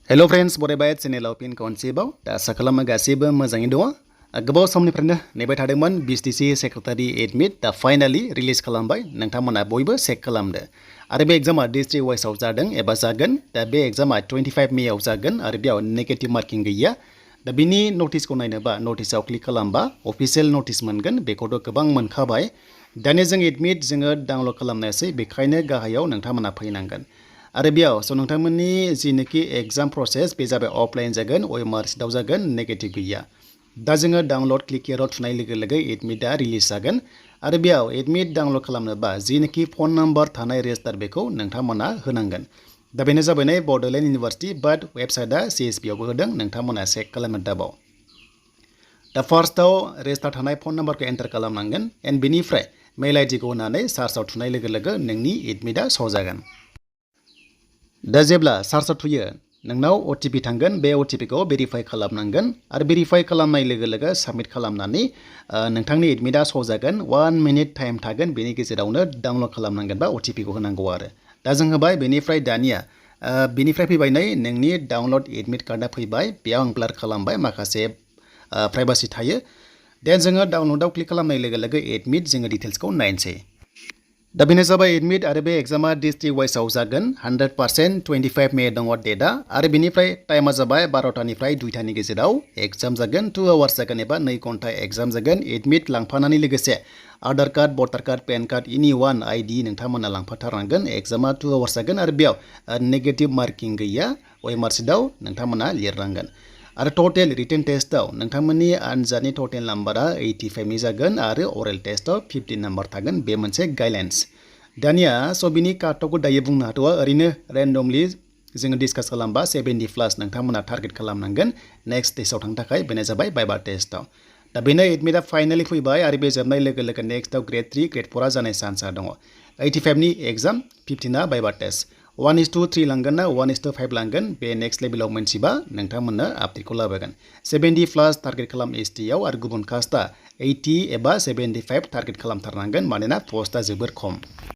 Hello friends, बरायबाय चेनेलाव फिन खनसेबाव दा आसा खालामो गासैबो मोजाङै दङ। गोबाव समनिफ्रायनो नेबाय थादोंमोन BTC सेक्रेटारि एडमिट दा फाइनाली रिलिज खालामबाय। नोंथांमोना बयबो चेक खालामदो। आरो बे एग्जामा डिस्ट्रिक्ट वाइसआव जादों एबा जागोन। दा बे एग्जामा 25 मेआव जागोन आरो बेयाव नेगेटिभ मार्किं गैया। दा बिनि नटिसखौ नायनोबा नटिसआव क्लिक खालामबा अफिशियेल नटिस मोनगोन। बेखौथ' गोबां मोनखाबाय। दानिया जों एडमिट जोङो डाउनलड खालामनायसै बेखायनो गाहायाव नोंथांमोना फैनांगोन। आरो बेयाव नोंथांमोननि जिनोखि एग्जाम प्रसेस बे जाबाय अफलाइन जागोन अएमआर सिटआव जागोन नेगेटिभ गैया। दा जोङो डाउनलड क्लिक हियरआव थुनाय लोगो लोगो एडमिटआ रिलिज जागोन। आरो बेयाव एडमिट डाउनलड खालामनोबा जिनोखि फन नाम्बार थानाय रेजिस्टार बेखौ नोंथांमोना होनांगोन। दा बेनो जाबाय नै बड'लेण्ड इउनिभार्सिटि बाट वेबसाइटआ CSBआवबो होदों नोंथांमोना चेक खालामनो दाबाव। दा फार्स्टआव रेजिस्टार थानाय फन नाम्बारखौ एन्टार खालामनांगोन एन्ड बेनिफ्राय मेल आइडिखौ होनानै सार्चआव थुनाय लोगो लोगो नोंनि एडमिटआ श' जागोन। दा जेब्ला सार्चआव थुयो नोंनाव OTP थांगोन बे OTPखौ भेरिफाइ खालामनांगोन आरो भेरिफाइ खालामनाय लोगो लोगो साबमिट खालामनानै नोंथांनि एडमिटआ श' जागोन 1 मिनिट टाइम थागोन बेनि गेजेरावनो डाउनलड खालामनांगोन बा OTPखौ होनांगौ आरो दा जों होबाय बेनिफ्राय दानिया बेनिफ्राय फैबाय नै नोंनि डाउनलड एडमिट कार्डआ फैबाय बेयाव आं ब्लार खालामबाय माखासे प्राइभासि थायो देन जोङो डाउनलडआव क्लिक खालामनाय लोगो लोगो एडमिट जोङो डिटेल्सखौ नायनोसै। दा बेनो जाबाय एडमिट आरो बे एग्जामा डिस्ट्रिक्ट वाइसआव जागोन 100% 25 मे दङ डेटआ आरो बेनिफ्राय टाइमा जाबाय 12टानिफ्राय 2टानि गेजेराव एग्जाम जागोन 2 आवार्स जागोन एबा 2 घन्टा एग्जाम जागोन। एडमिट लांफानानै लोगोसे आधार कार्ड भटार कार्ड पेन कार्ड एनि वान ID नोंथांमोना लांफाथारनांगोन। एग्जामा 2 आवार्स जागोन आरो बेयाव नेगेटिभ मार्किं गैया अएमआर सिटआव नोंथांमोना लिरनांगोन। आरो टटेल रिटेन टेस्टआव नोंथांमोननि आनजादनि टटेल नाम्बारा 85 जागोन आरो अरेल टेस्टआव 50 नाम्बार थागोन बे मोनसे गाइडलाइन्स। दानिया बिनि काटअफखौ दायो बुंनो हाथ'आ ओरैनो रेन्डमलि जोङो डिसकास खालामबा 70+ नोंथांमोना टारगेट खालामनांगन नेक्स्ट टेस्टआव थांनो थाखाय बेनो जाबाय बाइबा टेस्टआव। दा बेनो एडमिटआ फाइनालि फैबाय आरो बे जोबनाय लोगो लोगो नेक्स्टआव ग्रेड 3 ग्रेड 4 जानाय चान्सआ दङ। 85नि एग्जाम 50ना बाइबा टेस्ट 1:3 लांगोन ना 1:5 लांगोन बे नेक्स्ट लेभेलाव मोनथिबा नोंथांमोननो आपडेटखौ लाबोगोन। 70+ टारगेट खालाम STआव आरो गुबुन कास्टआ 80 एबा 75 टारगेट खालामथारनांगोन मानोना पस्टआ जोबोर खम।